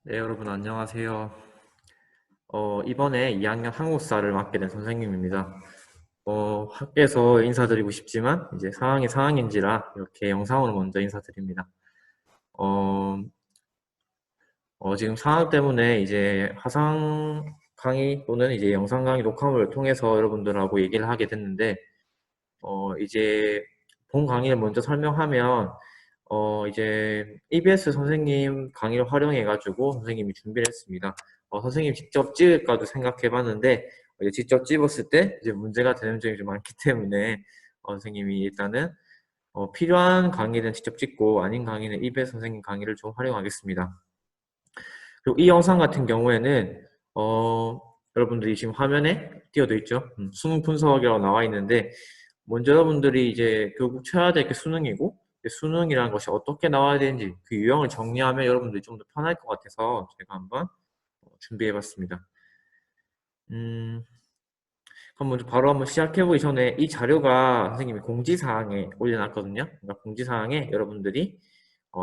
네, 여러분 안녕하세요. 이번에 2학년 한국사를 맡게 된 선생님입니다. 학교에서 인사드리고 싶지만 이제 상황이 상황인지라 이렇게 영상으로 먼저 인사드립니다. 어, 지금 상황 때문에 이제 화상 강의 또는 이제 영상 강의 녹화물을 통해서 여러분들하고 얘기를 하게 됐는데, 이제 본 강의를 먼저 설명하면 이제 EBS 선생님 강의를 활용해가지고 선생님이 준비를 했습니다. 선생님 직접 찍을까도 생각해봤는데, 이제 직접 찍었을 때 이제 문제가 되는 점이 좀 많기 때문에 선생님이 일단은 필요한 강의는 직접 찍고 아닌 강의는 EBS 선생님 강의를 좀 활용하겠습니다. 그리고 이 영상 같은 경우에는 여러분들이 지금 화면에 띄어져 있죠. 수능 분석이라고 나와 있는데, 먼저 여러분들이 이제 결국 쳐야 될 게 수능이고, 수능이라는 것이 어떻게 나와야 되는지 그 유형을 정리하면 여러분들이 좀 더 편할 것 같아서 제가 한번 준비해봤습니다. 그럼 먼저 바로 한번 시작해보기 전에 이 자료가 선생님이 공지사항에 올려놨거든요. 그러니까 공지사항에 여러분들이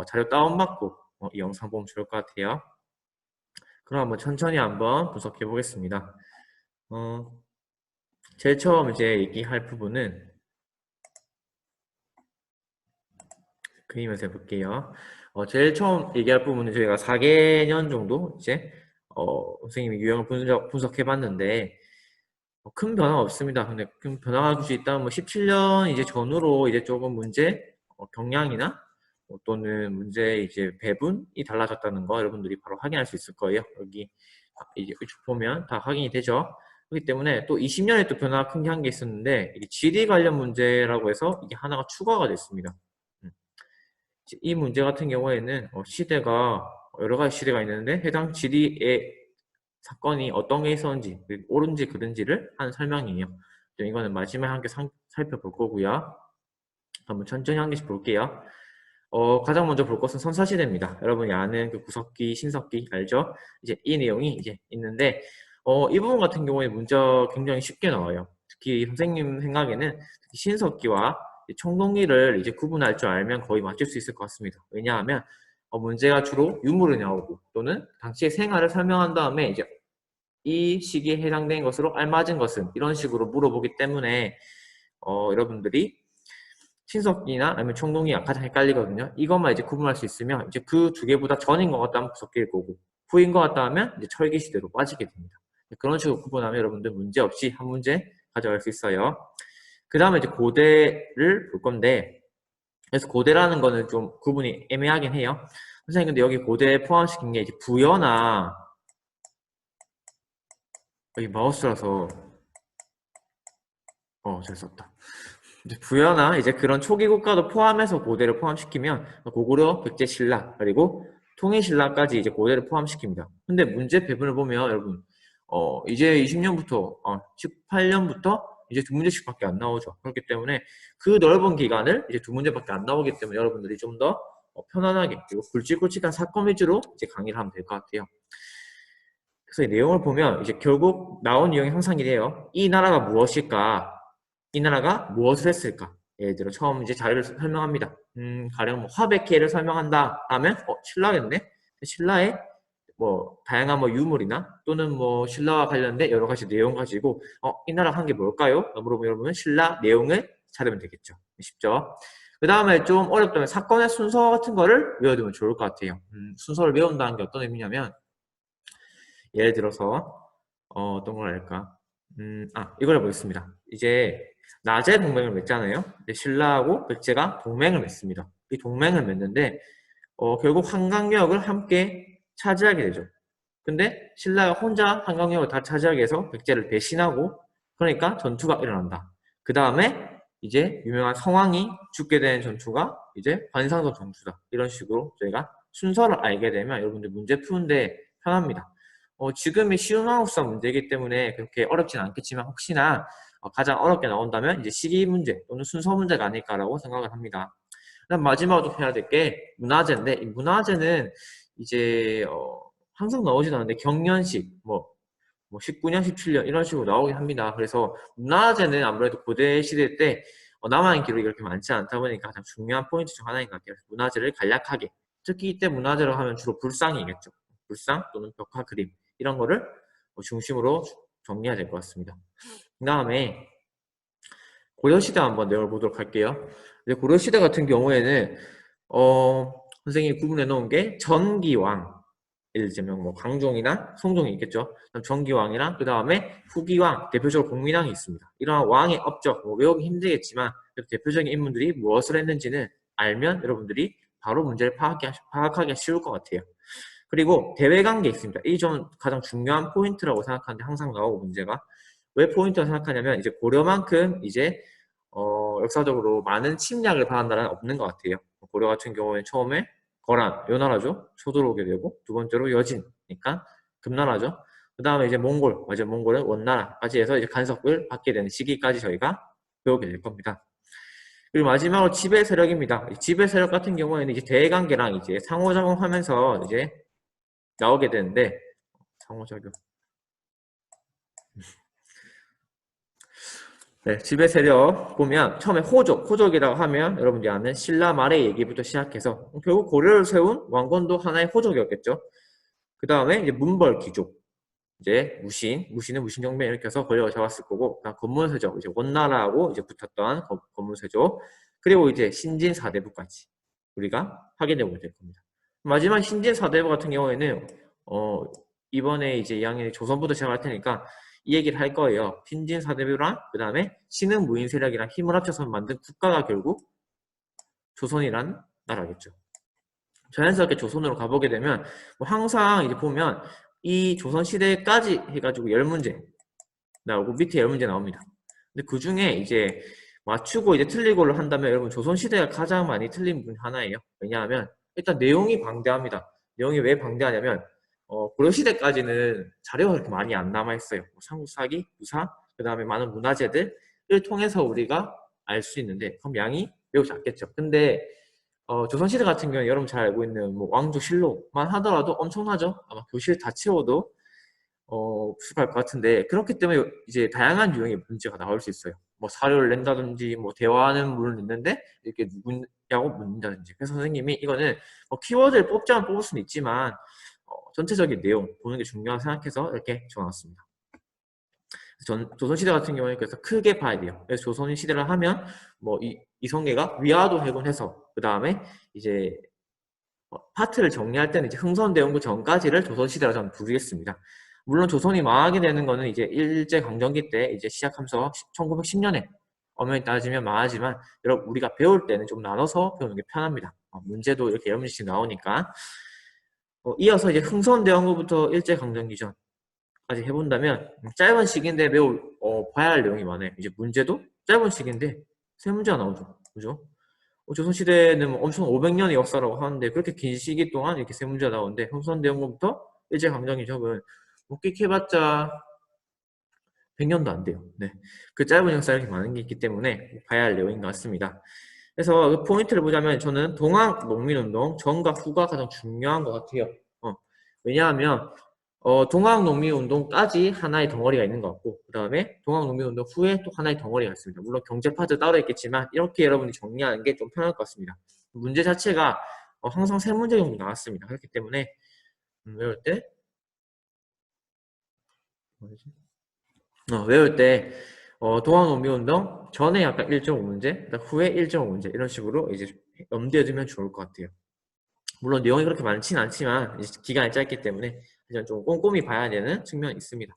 자료 다운받고 이 영상 보면 좋을 것 같아요. 그럼 한번 천천히 한번 분석해 보겠습니다. 제일 처음 이제 얘기할 부분은 그리면서 해볼게요. 제일 처음 얘기할 부분은 저희가 4개년 정도 이제 선생님이 유형을 분석해 봤는데 큰 변화 없습니다. 근데 큰 변화가 줄 수 있다면 뭐 17년 이제 전후로 이제 조금 문제 경량이나 또는 문제 이제 배분이 달라졌다는 거 여러분들이 바로 확인할 수 있을 거예요. 여기 이제 보면 다 확인이 되죠. 그렇기 때문에 또 20년에 또 변화가 큰 게 한 게 있었는데 이게 지리 관련 문제라고 해서 이게 하나가 추가가 됐습니다. 이 문제 같은 경우에는 시대가 여러 가지 시대가 있는데 해당 지리의 사건이 어떤 게 있었는지 옳은지 그른지를 하는 설명이에요. 이거는 마지막에 함께 살펴볼 거고요. 한번 천천히 한 개씩 볼게요. 가장 먼저 볼 것은 선사시대입니다. 여러분이 아는 그 구석기, 신석기 알죠? 이제 이 내용이 이제 있는데 이 부분 같은 경우에 문제가 굉장히 쉽게 나와요. 특히 선생님 생각에는 특히 신석기와 청동기를 이제 구분할 줄 알면 거의 맞출 수 있을 것 같습니다. 왜냐하면 문제가 주로 유물이 나오고 또는 당시의 생활을 설명한 다음에 이제 이 시기에 해당된 것으로 알맞은 것은 이런 식으로 물어보기 때문에 여러분들이 신석기나 아니면 청동기가 가장 헷갈리거든요. 이것만 이제 구분할 수 있으면 이제 그 두 개보다 전인 것 같다면 구석기일 거고 후인 것 같다 하면 이제 철기 시대로 빠지게 됩니다. 그런 식으로 구분하면 여러분들 문제 없이 한 문제 가져갈 수 있어요. 그 다음에 이제 고대를 볼 건데 그래서 고대라는 거는 좀 구분이 애매하긴 해요. 선생님 근데 여기 고대에 포함시킨 게 이제 부여나 여기 마우스라서 잘 썼다. 이제 부여나 이제 그런 초기 국가도 포함해서 고대를 포함시키면 고구려, 백제 신라 그리고 통일 신라까지 이제 고대를 포함시킵니다. 근데 문제 배분을 보면 여러분 이제 20년부터 18년부터 이제 두 문제씩밖에 안 나오죠. 그렇기 때문에 그 넓은 기간을 이제 두 문제밖에 안 나오기 때문에 여러분들이 좀 더 편안하게 그리고 굵직굵직한 사건 위주로 이제 강의를 하면 될 것 같아요. 그래서 이 내용을 보면 이제 결국 나온 유형이 항상 이래요. 이 나라가 무엇일까? 이 나라가 무엇을 했을까? 예를 들어 처음 이제 자료를 설명합니다. 가령 뭐 화백회를 설명한다 하면 신라겠네. 신라의 뭐 다양한 뭐 유물이나 또는 뭐 신라와 관련된 여러 가지 내용 가지고 이 나라 한 게 뭘까요? 물어보면 여러분은 신라 내용을 찾으면 되겠죠. 쉽죠? 그 다음에 좀 어렵다면 사건의 순서 같은 거를 외워두면 좋을 것 같아요. 순서를 외운다는 게 어떤 의미냐면 예를 들어서 어떤 걸 할까? 이걸 해보겠습니다. 이제 낮에 동맹을 맺잖아요. 신라하고 백제가 동맹을 맺습니다. 이 동맹을 맺는데 결국 한강역을 함께 차지하게 되죠. 근데 신라가 혼자 한강역을 다 차지하기 위해서 백제를 배신하고 그러니까 전투가 일어난다. 그 다음에 이제 유명한 성왕이 죽게 되는 전투가 이제 관상도 전투다. 이런 식으로 저희가 순서를 알게 되면 여러분들 문제 푸는데 편합니다. 지금이 쉬운 한국사 문제이기 때문에 그렇게 어렵진 않겠지만 혹시나 가장 어렵게 나온다면 이제 시기 문제 또는 순서 문제가 아닐까라고 생각을 합니다. 그다음 마지막으로 해야 될 게 문화재인데 이 문화재는 이제 항상 나오진 않는데 경년식 뭐 19년, 17년 이런 식으로 나오긴 합니다. 그래서 문화재는 아무래도 고대 시대 때 남아있는 기록이 그렇게 많지 않다 보니까 가장 중요한 포인트 중 하나인 것 같아요. 문화재를 간략하게 특히 이때 문화재로 하면 주로 불상이겠죠. 불상 또는 벽화 그림 이런 거를 중심으로 정리해야 될 것 같습니다. 그 다음에 고려시대 한번 내용을 보도록 할게요. 고려시대 같은 경우에는 선생님이 구분해 놓은 게 전기왕, 예를 들면 뭐 광종이나 성종이 있겠죠. 전기왕이랑 그 다음에 후기왕, 대표적으로 공민왕이 있습니다. 이러한 왕의 업적, 외우기 힘들겠지만 대표적인 인물들이 무엇을 했는지는 알면 여러분들이 바로 문제를 파악하기 쉬울 것 같아요. 그리고 대외관계 있습니다. 이 점 가장 중요한 포인트라고 생각하는데 항상 나오고 문제가 왜 포인트라고 생각하냐면 이제 고려만큼 이제 역사적으로 많은 침략을 받은 나라는 없는 것 같아요. 고려 같은 경우에 처음에 거란, 요 나라죠. 쳐들어오게 되고 두 번째로 여진, 그러니까 금나라죠. 그 다음에 이제 몽골, 몽골은 원나라까지 해서 이제 간섭을 받게 되는 시기까지 저희가 배우게 될 겁니다. 그리고 마지막으로 지배 세력입니다. 지배 세력 같은 경우에는 이제 대외관계랑 이제 상호작용하면서 이제 나오게 되는데 상호작용. 네, 지배 세력 보면 처음에 호족이라고 하면 여러분들이 아는 신라 말의 얘기부터 시작해서 결국 고려를 세운 왕건도 하나의 호족이었겠죠. 그 다음에 이제 문벌 귀족, 이제 무신은 무신정변 이렇게 해서 권력을 잡았을 거고, 건문세족, 이제 원나라하고 이제 붙었던 건문세족, 그리고 이제 신진 사대부까지 우리가 확인해 보게 될 겁니다. 마지막 신진 사대부 같은 경우에는 이번에 이제 2학년이 조선부터 시작할 테니까 이 얘기를 할 거예요. 신진 사대부랑 그 다음에 신흥 무인 세력이랑 힘을 합쳐서 만든 국가가 결국 조선이란 나라겠죠. 자연스럽게 조선으로 가보게 되면 항상 이제 보면 이 조선 시대까지 해가지고 10문제 나오고 밑에 10문제 나옵니다. 근데 그 중에 이제 맞추고 이제 틀리고를 한다면 여러분 조선 시대가 가장 많이 틀린 분 하나예요. 왜냐하면 일단 내용이 방대합니다. 내용이 왜 방대하냐면 고려 시대까지는 자료가 그렇게 많이 안 남아 있어요. 삼국사기, 유사, 그 다음에 많은 문화재들을 통해서 우리가 알 수 있는데 그럼 양이 매우 작겠죠. 근데 조선시대 같은 경우는 여러분 잘 알고 있는 뭐 왕조실록만 하더라도 엄청나죠. 아마 교실 다 채워도 부족할 것 같은데 그렇기 때문에 이제 다양한 유형의 문제가 나올 수 있어요. 뭐 사료를 낸다든지 뭐 대화하는 물은 있는데 이렇게 누구냐고 묻는다든지. 그래서 선생님이 이거는 뭐 키워드를 뽑자면 뽑을 수는 있지만 전체적인 내용 보는 게 중요하다고 생각해서 이렇게 적어놨습니다. 조선시대 같은 경우는 그래서 크게 봐야 돼요. 그래서 조선시대를 하면 뭐 이성계가 위화도 해군해서 그 다음에 이제 파트를 정리할 때는 이제 흥선대원구 전까지를 조선시대라고 저는 부르겠습니다. 물론 조선이 망하게 되는 거는 이제 일제강점기 때 이제 시작하면서 1910년에 엄연히 따지면 망하지만 여러분 우리가 배울 때는 좀 나눠서 배우는 게 편합니다. 문제도 이렇게 여러 문제씩 나오니까 이어서 이제 흥선대원구부터 일제강점기 전까지 해본다면 짧은 시기인데 매우 봐야 할 내용이 많아요. 이제 문제도 짧은 시기인데 세 문제가 나오죠. 그죠? 조선시대는 엄청 500년의 역사라고 하는데 그렇게 긴 시기 동안 이렇게 세 문제가 나오는데 흥선대원군부터 일제강점기 전은 목격해봤자 100년도 안 돼요. 네. 그 짧은 역사 이렇게 많은 게 있기 때문에 봐야 할 내용인 것 같습니다. 그래서 그 포인트를 보자면 저는 동학 농민운동 전과 후가 가장 중요한 것 같아요. 왜냐하면 동학농민운동까지 하나의 덩어리가 있는 것 같고 그 다음에 동학농민운동 후에 또 하나의 덩어리가 있습니다. 물론 경제 파트 따로 있겠지만 이렇게 여러분이 정리하는 게 좀 편할 것 같습니다. 문제 자체가 항상 세 문제 정도 나왔습니다. 그렇기 때문에 외울 때 동학농민운동 전에 약간 1.5문제, 후에 1.5문제 이런 식으로 이제 염두에 두면 좋을 것 같아요. 물론 내용이 그렇게 많지는 않지만 기간이 짧기 때문에 좀 꼼꼼히 봐야 되는 측면이 있습니다.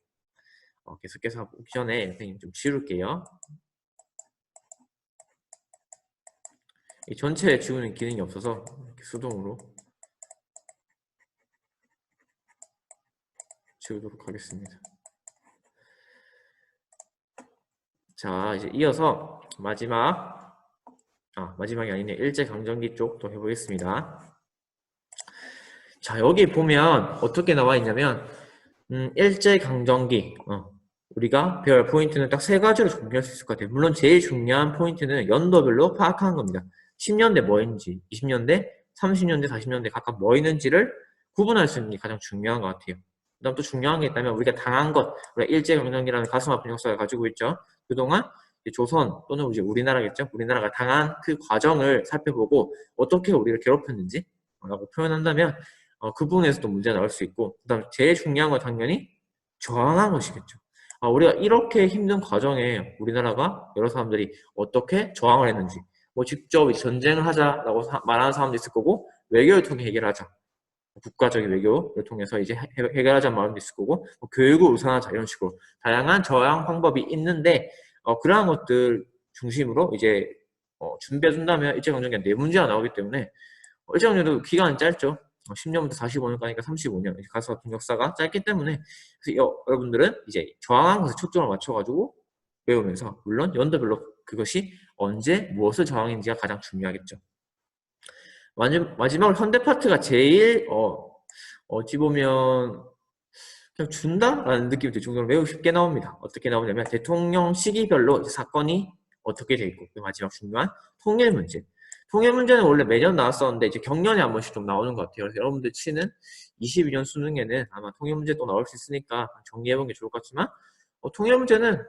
계속해서 오기 전에 선생님 좀 지울게요. 이 전체에 지우는 기능이 없어서 이렇게 수동으로 지우도록 하겠습니다. 자, 이제 이어서 마지막이 아니네. 일제강점기 쪽도 해보겠습니다. 자, 여기 보면 어떻게 나와 있냐면 일제강점기 우리가 배울 포인트는 딱 세 가지로 정리할 수 있을 것 같아요. 물론 제일 중요한 포인트는 연도별로 파악하는 겁니다. 10년대 뭐 했는지, 20년대, 30년대, 40년대 각각 뭐 했는지를 구분할 수 있는 게 가장 중요한 것 같아요. 그 다음 또 중요한 게 있다면 우리가 당한 것, 우리가 일제강점기라는 가슴 아픈 역사를 가지고 있죠. 그동안 조선 또는 이제 우리나라겠죠. 우리나라가 당한 그 과정을 살펴보고 어떻게 우리를 괴롭혔는지 라고 표현한다면 그 부분에서도 문제가 나올 수 있고, 그 다음에 제일 중요한 건 당연히 저항한 것이겠죠. 우리가 이렇게 힘든 과정에 우리나라가 여러 사람들이 어떻게 저항을 했는지, 뭐 직접 전쟁을 하자라고 말하는 사람도 있을 거고, 외교를 통해 해결하자, 국가적인 외교를 통해서 이제 해결하자는 마음도 있을 거고, 뭐 교육을 우선하자 이런 식으로 다양한 저항 방법이 있는데, 그러한 것들 중심으로 이제 준비해준다면 일제강점기 네 문제가 나오기 때문에, 일제강점기도 기간은 짧죠. 10년부터 45년 가니까 35년 가서 역사가 짧기 때문에, 그래서 여러분들은 이제 저항한 것에 초점을 맞춰가지고 외우면서, 물론 연도별로 그것이 언제 무엇을 저항인지가 가장 중요하겠죠. 마지막으로 현대 파트가 제일 어찌 보면 그냥 준다라는 느낌이 들 정도로 매우 쉽게 나옵니다. 어떻게 나오냐면 대통령 시기별로 사건이 어떻게 돼 있고, 마지막 중요한 통일 문제. 통일 문제는 원래 매년 나왔었는데 이제 경년에 한 번씩 좀 나오는 것 같아요. 그래서 여러분들 치는 22년 수능에는 아마 통일 문제 또 나올 수 있으니까 정리해보는 게 좋을 것 같지만, 통일 문제는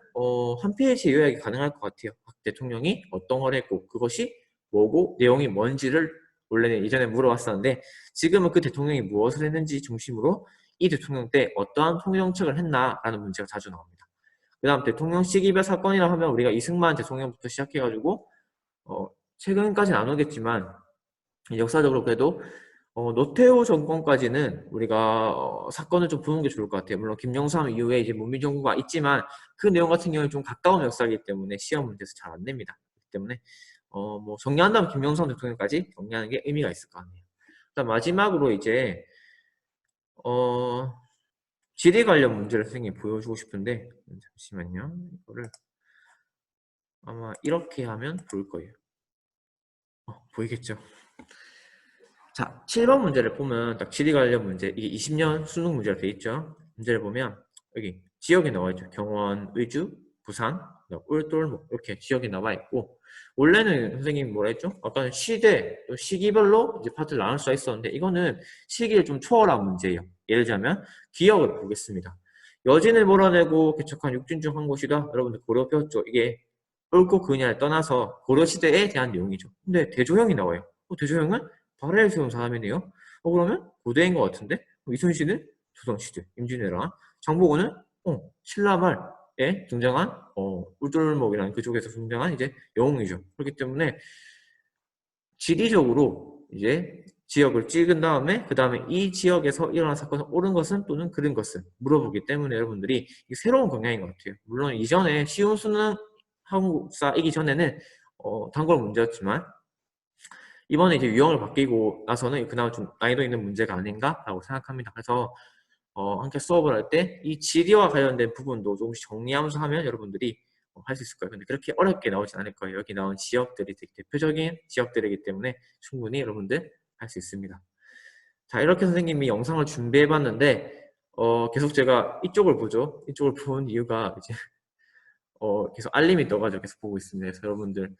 한 페이지 요약이 가능할 것 같아요. 각 대통령이 어떤 걸 했고 그것이 뭐고 내용이 뭔지를 원래는 이전에 물어봤었는데, 지금은 그 대통령이 무엇을 했는지 중심으로 이 대통령 때 어떠한 통일 정책을 했나라는 문제가 자주 나옵니다. 그 다음 대통령 시기별 사건이라 하면 우리가 이승만 대통령부터 시작해가지고 최근까지는 안 오겠지만 역사적으로 그래도 노태우 정권까지는 우리가 사건을 좀 보는 게 좋을 것 같아요. 물론 김영삼 이후에 이제 문민정부가 있지만 그 내용 같은 경우는 좀 가까운 역사이기 때문에 시험 문제에서 잘 안 냅니다. 그렇기 때문에 뭐 정리한다면 김영삼 대통령까지 정리하는 게 의미가 있을 것 같네요. 그다음 마지막으로 이제 지리 관련 문제를 선생님이 보여주고 싶은데, 잠시만요. 이거를 아마 이렇게 하면 보일 거예요. 보이겠죠? 자, 7번 문제를 보면 딱 지리 관련 문제, 이게 20년 수능 문제로 되어 있죠. 문제를 보면 여기 지역이 나와 있죠. 경원, 의주, 부산, 울돌목 이렇게 지역이 나와 있고, 원래는 선생님이 뭐라 했죠? 아까는 시대, 시기별로 이제 파트를 나눌 수가 있었는데 이거는 시기를 좀 초월한 문제예요. 예를 들자면 기억을 보겠습니다. 여진을 몰아내고 개척한 육진 중 한 곳이다. 여러분들 고려 배웠죠? 이게 옳고 그냐를 떠나서 고려 시대에 대한 내용이죠. 근데 대조형이 나와요. 대조형은 발해를 세운 사람이네요. 그러면 고대인 것 같은데? 이순신은 조선시대, 임진왜란, 장보고는 신라말에 등장한 울돌목이라는 그쪽에서 등장한 이제 영웅이죠. 그렇기 때문에 지리적으로 이제 지역을 찍은 다음에 그 다음에 이 지역에서 일어난 사건은 옳은 것은 또는 그른 것은 물어보기 때문에 여러분들이 새로운 경향인 것 같아요. 물론 이전에 쉬운 수능 한국사이기 전에는 단골 문제였지만 이번에 이제 유형을 바뀌고 나서는 그나마 좀 난이도 있는 문제가 아닌가라고 생각합니다. 그래서 함께 수업을 할 때 이 지리와 관련된 부분도 조금씩 정리하면서 하면 여러분들이 할 수 있을 거예요. 근데 그렇게 어렵게 나오진 않을 거예요. 여기 나온 지역들이 되게 대표적인 지역들이기 때문에 충분히 여러분들 할 수 있습니다. 자, 이렇게 선생님이 영상을 준비해 봤는데 계속 제가 이쪽을 보죠. 이쪽을 본 이유가 이제 계속 알림이 떠가지고 계속 보고 있습니다. 그래서 여러분들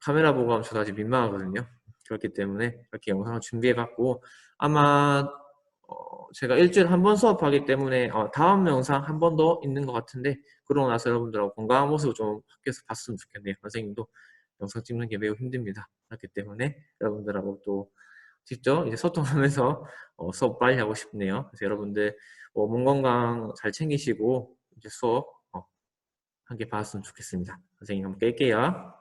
카메라 보고 하면 저도 아직 민망하거든요. 그렇기 때문에 이렇게 영상을 준비해봤고, 아마 제가 일주일에 한 번 수업하기 때문에 다음 영상 한 번 더 있는 것 같은데, 그러고 나서 여러분들하고 건강한 모습을 좀 학교에서 봤으면 좋겠네요. 선생님도 영상 찍는 게 매우 힘듭니다. 그렇기 때문에 여러분들하고 또 직접 이제 소통하면서 수업 빨리 하고 싶네요. 그래서 여러분들 몸 건강 잘 챙기시고 이제 수업 함께 봤으면 좋겠습니다. 선생님 한번 깰게요.